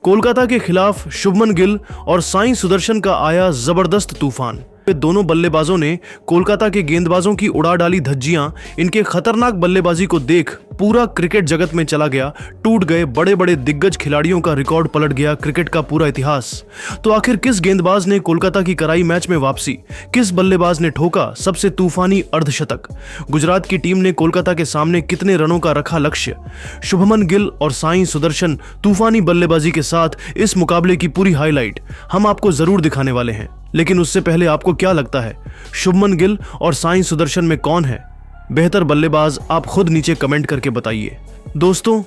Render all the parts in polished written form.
कोलकाता के खिलाफ शुभमन गिल और साई सुदर्शन का आया जबरदस्त तूफान। दोनों बल्लेबाजों ने कोलकाता के गेंदबाजों की उड़ा डाली धज्जियां। इनके खतरनाक बल्लेबाजी को देख पूरा क्रिकेट जगत में चला गया। टूट गए बड़े बड़े दिग्गज खिलाड़ियों का रिकॉर्ड, पलट गया क्रिकेट का पूरा इतिहास। तो आखिर किस गेंदबाज ने कोलकाता की कराई मैच में वापसी, किस बल्लेबाज ने ठोका सबसे तूफानी अर्धशतक, गुजरात की टीम ने कोलकाता के सामने कितने रनों का रखा लक्ष्य। शुभमन गिल और साई सुदर्शन तूफानी बल्लेबाजी के साथ इस मुकाबले की पूरी हाईलाइट हम आपको जरूर दिखाने वाले हैं। लेकिन उससे पहले आपको क्या लगता है, शुभमन गिल और साई सुदर्शन में कौन है बेहतर बल्लेबाज? आप खुद नीचे कमेंट करके बताइए। दोस्तों,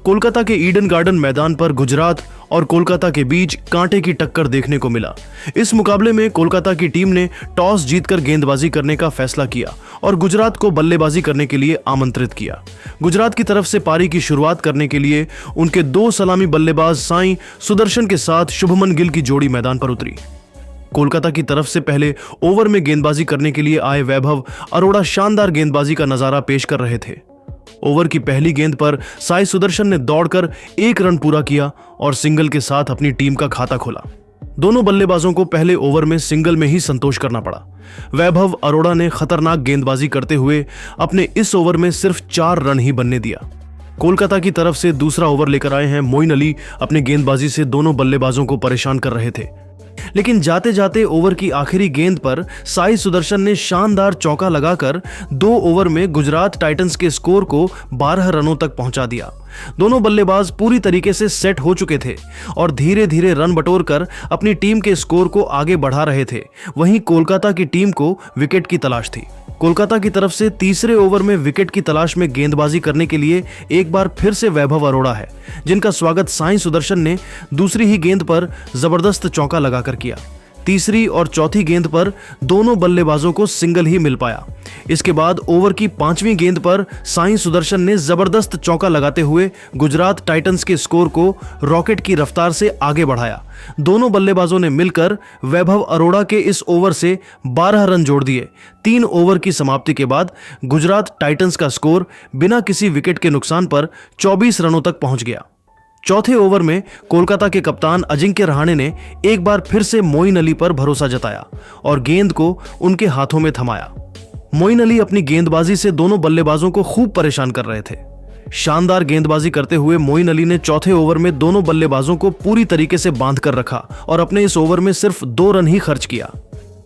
कोलकाता के ईडन गार्डन मैदान पर गुजरात और कोलकाता के बीच कांटे की टक्कर देखने को मिला। इस मुकाबले में कोलकाता की टीम ने टॉस जीतकर गेंदबाजी करने का फैसला किया और गुजरात को बल्लेबाजी करने के लिए आमंत्रित किया। गुजरात की तरफ से पारी की शुरुआत करने के लिए उनके दो सलामी बल्लेबाज साई सुदर्शन के साथ शुभमन गिल की जोड़ी मैदान पर उतरी। कोलकाता की तरफ से पहले ओवर में गेंदबाजी करने के लिए आए वैभव अरोड़ा शानदार गेंदबाजी का नजारा पेश कर रहे थे। ओवर की पहली गेंद पर साई सुदर्शन ने दौड़कर 1 रन पूरा किया और सिंगल के साथ अपनी टीम का खाता खोला। दोनों बल्लेबाजों को पहले ओवर में सिंगल में ही संतोष करना पड़ा। वैभव अरोड़ा ने खतरनाक गेंदबाजी करते हुए अपने इस ओवर में सिर्फ 4 रन ही बनने दिया। कोलकाता की तरफ से दूसरा ओवर लेकर आए हैं मोइन अली। अपनी गेंदबाजी से दोनों बल्लेबाजों को परेशान कर रहे थे, लेकिन जाते जाते ओवर की आखिरी गेंद पर साई सुदर्शन ने शानदार चौका लगाकर 2 ओवर में गुजरात टाइटंस के स्कोर को 12 रनों तक पहुंचा दिया। दोनों बल्लेबाज पूरी तरीके से सेट हो चुके थे और धीरे धीरे रन बटोरकर अपनी टीम के स्कोर को आगे बढ़ा रहे थे। वहीं कोलकाता की टीम को विकेट की तलाश थी। कोलकाता की तरफ से तीसरे ओवर में विकेट की तलाश में गेंदबाजी करने के लिए एक बार फिर से वैभव अरोड़ा है, जिनका स्वागत साई सुदर्शन ने दूसरी ही गेंद पर जबरदस्त चौका लगाकर किया। तीसरी और चौथी गेंद पर दोनों बल्लेबाजों को सिंगल ही मिल पाया। इसके बाद ओवर की 5वीं गेंद पर साई सुदर्शन ने जबरदस्त चौका लगाते हुए गुजरात टाइटंस के स्कोर को रॉकेट की रफ्तार से आगे बढ़ाया। दोनों बल्लेबाजों ने मिलकर वैभव अरोड़ा के इस ओवर से 12 रन जोड़ दिए। 3 ओवर की समाप्ति के बाद गुजरात टाइटंस का स्कोर बिना किसी विकेट के नुकसान पर 24 रनों तक पहुंच गया। चौथे ओवर में कोलकाता के कप्तान अजिंक्य रहाणे ने एक बार फिर से मोइन अली पर भरोसा जताया और गेंद को उनके हाथों में थमाया। मोइन अली अपनी गेंदबाजी से दोनों बल्लेबाजों को खूब परेशान कर रहे थे। शानदार गेंदबाजी करते हुए मोइन अली ने चौथे ओवर में दोनों बल्लेबाजों को पूरी तरीके से बांध कर रखा और अपने इस ओवर में सिर्फ 2 रन ही खर्च किया।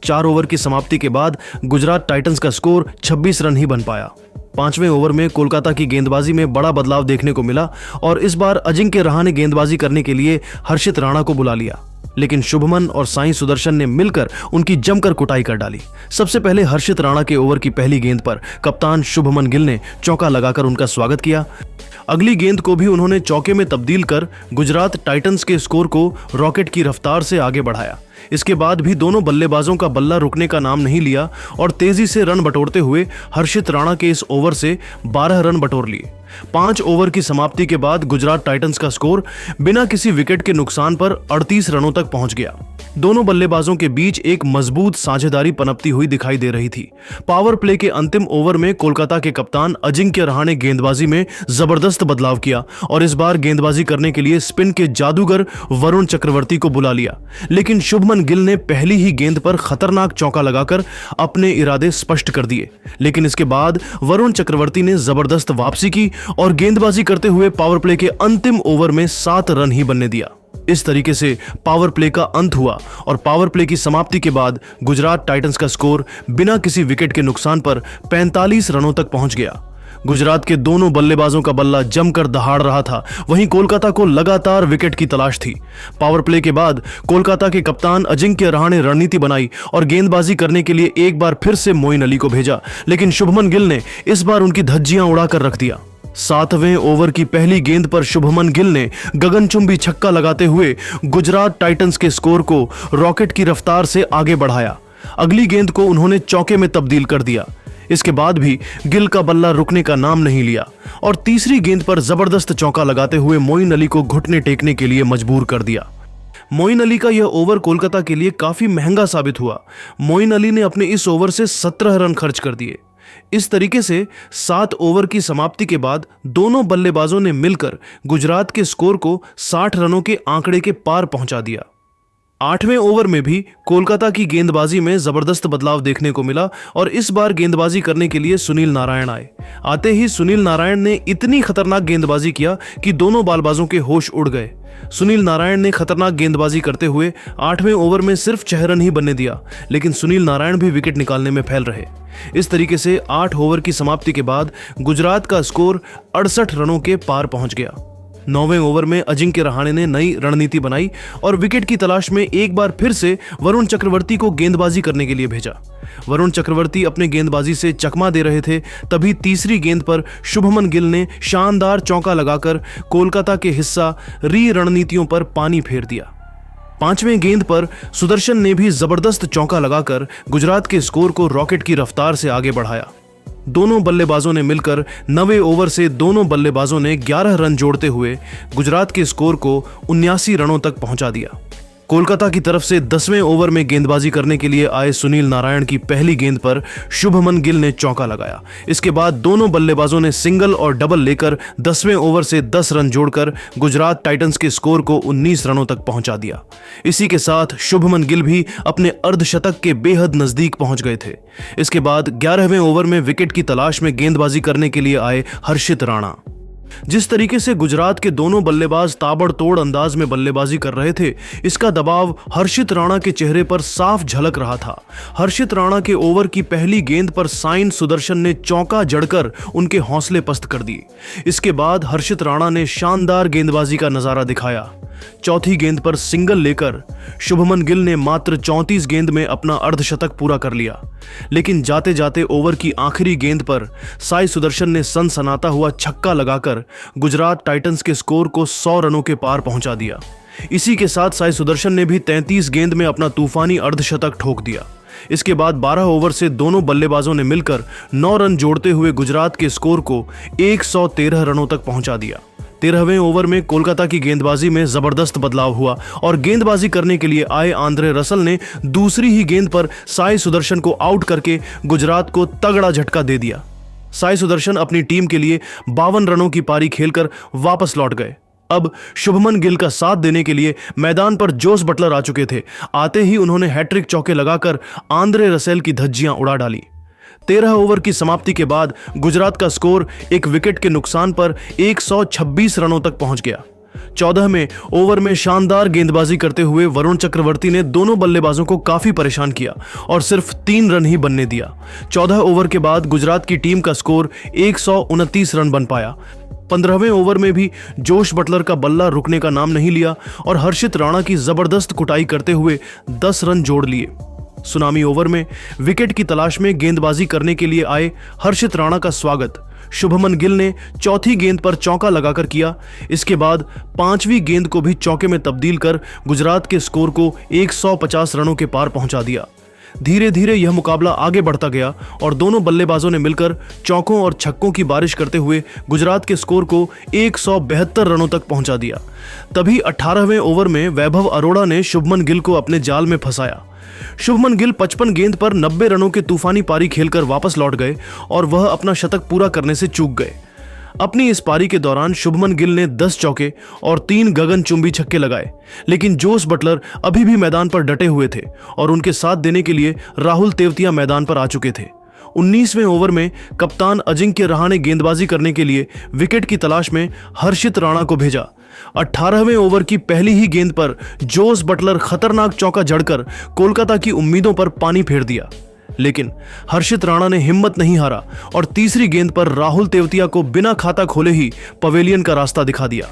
4 ओवर की समाप्ति के बाद गुजरात टाइटंस का स्कोर 26 रन ही बन पाया। 5वें ओवर में कोलकाता की गेंदबाजी में बड़ा बदलाव देखने को मिला और इस बार अजिंक्य रहाणे ने गेंदबाजी करने के लिए हर्षित राणा को बुला लिया, लेकिन शुभमन और साई सुदर्शन ने मिलकर उनकी जमकर कुटाई कर डाली। सबसे पहले हर्षित राणा के ओवर की पहली गेंद पर कप्तान शुभमन गिल ने चौका लगाकर उनका स्वागत किया। अगली गेंद को भी उन्होंने चौके में तब्दील कर गुजरात टाइटंस के स्कोर को रॉकेट की रफ्तार से आगे बढ़ाया। इसके बाद भी दोनों बल्लेबाजों का बल्ला रुकने का नाम नहीं लिया और तेजी से रन बटोरते हुए हर्षित राणा के इस ओवर से 12 रन बटोर लिए। 5 ओवर की समाप्ति के बाद गुजरात टाइटंस का स्कोर बिना किसी विकेट के नुकसान पर 38 रनों तक पहुंच गया। दोनों बल्लेबाजों के बीच एक मजबूत साझेदारी पनपती हुई दिखाई दे रही थी। पावर प्ले के अंतिम ओवर में कोलकाता के कप्तान अजिंक्य रहाणे ने गेंदबाजी में जबरदस्त बदलाव किया और इस बार गेंदबाजी करने के लिए स्पिन के जादूगर वरुण चक्रवर्ती को बुला लिया, लेकिन शुभमन गिल ने पहली ही गेंद पर खतरनाक चौका लगाकर अपने इरादे स्पष्ट कर दिए। लेकिन इसके बाद वरुण चक्रवर्ती ने जबरदस्त वापसी की और गेंदबाजी करते हुए पावर प्ले के अंतिम ओवर में 7 रन ही बनने दिया। इस तरीके से पावर प्ले का अंत हुआ और पावर प्ले की समाप्ति के बाद गुजरात टाइटंस का स्कोर बिना किसी विकेट के नुकसान पर 45 रनों तक पहुंच गया। गुजरात के दोनों बल्लेबाजों का बल्ला जमकर दहाड़ रहा था। वहीं कोलकाता को लगातार विकेट की तलाश थी। पावर प्ले के बाद कोलकाता के कप्तान अजिंक्य रहाणे ने रणनीति बनाई और गेंदबाजी करने के लिए एक बार फिर से मोइन अली को भेजा, लेकिन शुभमन गिल ने इस बार उनकी धज्जियां उड़ाकर रख दिया। 7वें ओवर की पहली गेंद पर शुभमन गिल ने गगनचुंबी छक्का लगाते हुए गुजरात टाइटंस के स्कोर को रॉकेट की रफ्तार से आगे बढ़ाया। अगली गेंद को उन्होंने चौके में तब्दील कर दिया। इसके बाद भी गिल का बल्ला रुकने का नाम नहीं लिया और तीसरी गेंद पर जबरदस्त चौका लगाते हुए मोइन अली को घुटने टेकने के लिए मजबूर कर दिया। मोइन अली का यह ओवर कोलकाता के लिए काफी महंगा साबित हुआ। मोइन अली ने अपने इस ओवर से 17 रन खर्च कर दिए। इस तरीके से 7 ओवर की समाप्ति के बाद दोनों बल्लेबाजों ने मिलकर गुजरात के स्कोर को 60 रनों के आंकड़े के पार पहुंचा दिया। 8वें ओवर में भी कोलकाता की गेंदबाजी में जबरदस्त बदलाव देखने को मिला और इस बार गेंदबाजी करने के लिए सुनील नारायण आए। आते ही सुनील नारायण ने इतनी खतरनाक गेंदबाजी किया कि दोनों बल्लेबाजों के होश उड़ गए। सुनील नारायण ने खतरनाक गेंदबाजी करते हुए 8वें ओवर में सिर्फ 6 रन ही बनने दिया, लेकिन सुनील नारायण भी विकेट निकालने में फैल रहे। इस तरीके से 8 ओवर की समाप्ति के बाद गुजरात का स्कोर 68 रनों के पार पहुंच गया। 9वें ओवर में अजिंक्य रहाणे ने नई रणनीति बनाई और विकेट की तलाश में एक बार फिर से वरुण चक्रवर्ती को गेंदबाजी करने के लिए भेजा। वरुण चक्रवर्ती अपने गेंदबाजी से चकमा दे रहे थे, तभी तीसरी गेंद पर शुभमन गिल ने शानदार चौका लगाकर कोलकाता के हिस्सा री रणनीतियों पर पानी फेर दिया। 5वें गेंद पर सुदर्शन ने भी जबरदस्त चौका लगाकर गुजरात के स्कोर को रॉकेट की रफ्तार से आगे बढ़ाया। दोनों बल्लेबाजों ने मिलकर 9वें ओवर से दोनों बल्लेबाजों ने 11 रन जोड़ते हुए गुजरात के स्कोर को 79 रनों तक पहुंचा दिया। कोलकाता की तरफ से 10वें ओवर में गेंदबाजी करने के लिए आए सुनील नारायण की पहली गेंद पर शुभमन गिल ने चौका लगाया। इसके बाद दोनों बल्लेबाजों ने सिंगल और डबल लेकर 10वें ओवर से 10 रन जोड़कर गुजरात टाइटंस के स्कोर को 19 रनों तक पहुंचा दिया। इसी के साथ शुभमन गिल भी अपने अर्धशतक के बेहद नजदीक पहुंच गए थे। इसके बाद 11वें ओवर में विकेट की तलाश में गेंदबाजी करने के लिए आए हर्षित राणा। जिस तरीके से गुजरात के दोनों बल्लेबाज ताबड़तोड़ अंदाज में बल्लेबाजी कर रहे थे, इसका दबाव हर्षित राणा के चेहरे पर साफ झलक रहा था। हर्षित राणा के ओवर की पहली गेंद पर साई सुदर्शन ने चौका जड़कर उनके हौसले पस्त कर दिए। इसके बाद हर्षित राणा ने शानदार गेंदबाजी का नजारा दिखाया। चौथी गेंद पर सिंगल लेकर शुभमन गिल ने मात्र 34 गेंद में अपना अर्धशतक पूरा कर लिया, लेकिन जाते जाते ओवर की आखिरी गेंद पर साई सुदर्शन ने सनसनाता हुआ छक्का लगाकर गुजरात टाइटंस के स्कोर को 100 रनों के पार पहुंचा दिया। इसी के साथ साई सुदर्शन ने भी 33 गेंद में अपना तूफानी अर्धशतक ठोक दिया। इसके बाद 12 ओवर से दोनों बल्लेबाजों ने मिलकर 9 रन जोड़ते हुए गुजरात के स्कोर को 113 रनों तक पहुंचा दिया। 13वें ओवर में कोलकाता की गेंदबाजी में जबरदस्त बदलाव हुआ और गेंदबाजी करने के लिए आए आंद्रे रसल ने दूसरी ही गेंद पर साई सुदर्शन को आउट करके गुजरात को तगड़ा झटका दे दिया। साई सुदर्शन अपनी टीम के लिए 52 रनों की पारी खेलकर वापस लौट गए। अब शुभमन गिल का साथ देने के लिए मैदान पर जोस बटलर आ चुके थे। आते ही उन्होंने हैट्रिक चौके लगाकर आंद्रे रसेल की धज्जियां उड़ा डाली। 13 ओवर की समाप्ति के बाद गुजरात का स्कोर एक विकेट के नुकसान पर 126 रनों तक पहुंच गया। 14वें ओवर में शानदार गेंदबाजी करते हुए वरुण चक्रवर्ती ने दोनों बल्लेबाजों को काफी परेशान किया और सिर्फ 3 रन ही बनने दिया। 14 ओवर के बाद गुजरात की टीम का स्कोर 129 रन बन पाया। 15वें ओवर में भी जोश बटलर का बल्ला रुकने का नाम नहीं लिया और हर्षित राणा की जबरदस्त कुटाई करते हुए 10 रन जोड़ लिए। सुनामी ओवर में विकेट की तलाश में गेंदबाजी करने के लिए आए हर्षित राणा का स्वागत शुभमन गिल ने चौथी गेंद पर चौका लगाकर किया। इसके बाद 5वीं गेंद को भी चौके में तब्दील कर गुजरात के स्कोर को 150 रनों के पार पहुंचा दिया। धीरे धीरे यह मुकाबला आगे बढ़ता गया और दोनों बल्लेबाजों ने मिलकर चौकों और छक्कों की बारिश करते हुए गुजरात के स्कोर को 172 रनों तक पहुंचा दिया। तभी 18वें ओवर में वैभव अरोड़ा ने शुभमन गिल को अपने जाल में फंसाया। शुभमन गिल 55 गेंद पर 90 रनों की तूफानी पारी खेलकर वापस लौट गए और वह अपना शतक पूरा करने से चूक गए। अपनी इस पारी के दौरान शुभमन गिल ने 10 चौके और 3 गगनचुंबी छक्के लगाए, लेकिन जोस बटलर अभी भी मैदान पर डटे हुए थे और उनके साथ देने के लिए राहुल तेवतिया मैदान पर आ चुके थे। 19वें ओवर में कप्तान अजिंक्य रहाणे गेंदबाजी करने के लिए विकेट की तलाश में हर्षित राणा को भेजा। 18वें ओवर की पहली ही गेंद पर जोस बटलर खतरनाक चौका जड़कर कोलकाता की उम्मीदों पर पानी फेर दिया, लेकिन हर्षित राणा ने हिम्मत नहीं हारा और तीसरी गेंद पर राहुल तेवतिया को बिना खाता खोले ही पवेलियन का रास्ता दिखा दिया।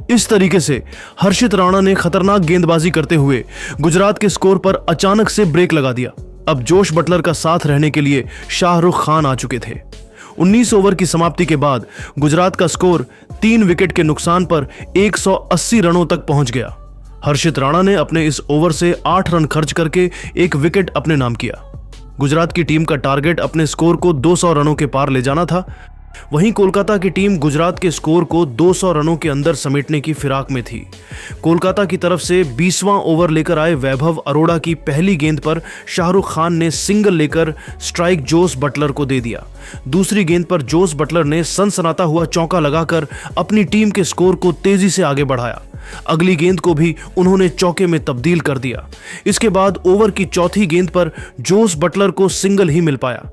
इस तरीके से हर्षित राणा ने खतरनाक गेंदबाजी करते हुए गुजरात के स्कोर पर अचानक से ब्रेक लगा दिया। अब जोश बटलर का साथ रहने के लिए शाहरुख खान आ चुके थे। 19 ओवर की समाप्ति के बाद गुजरात का स्कोर 3 विकेट के नुकसान पर 180 रनों तक पहुंच गया। हर्षित राणा ने अपने इस ओवर से 8 रन खर्च करके एक विकेट अपने नाम किया। गुजरात की टीम का टारगेट अपने स्कोर को 200 रनों के पार ले जाना था, वहीं कोलकाता की टीम गुजरात के स्कोर को 200 रनों के अंदर समेटने की फिराक में थी। कोलकाता की तरफ से 20वां ओवर लेकर आए वैभव अरोड़ा की पहली गेंद पर शाहरुख खान ने सिंगल लेकर स्ट्राइक जोस बटलर को दे दिया। दूसरी गेंद पर जोस बटलर ने सनसनाता हुआ चौका लगाकर अपनी टीम के स्कोर को तेजी से आगे बढ़ाया। अगली गेंद को भी उन्होंने चौके में तब्दील कर दिया। इसके बाद ओवर की चौथी गेंद पर जोस बटलर को सिंगल ही मिल पाया।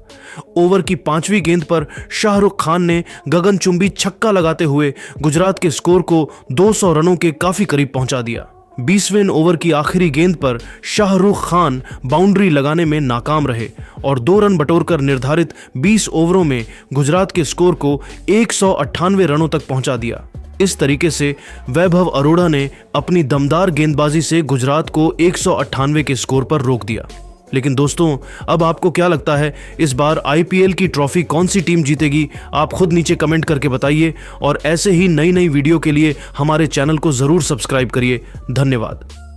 ओवर की 5वीं गेंद पर शाहरुख खान ने गगनचुंबी छक्का लगाते हुए गुजरात के स्कोर को 200 रनों के काफी करीब पहुंचा दिया। 20वें ओवर की आखिरी गेंद पर शाहरुख खान बाउंड्री लगाने में नाकाम रहे और 2 रन बटोरकर निर्धारित 20 ओवरों में गुजरात के स्कोर को 198 रनों तक पहुंचा दिया। इस तरीके से वैभव अरोड़ा ने अपनी दमदार गेंदबाजी से गुजरात को 198 के स्कोर पर रोक दिया। लेकिन दोस्तों, अब आपको क्या लगता है, इस बार आईपीएल की ट्रॉफी कौन सी टीम जीतेगी? आप खुद नीचे कमेंट करके बताइए और ऐसे ही नई नई वीडियो के लिए हमारे चैनल को जरूर सब्सक्राइब करिए। धन्यवाद।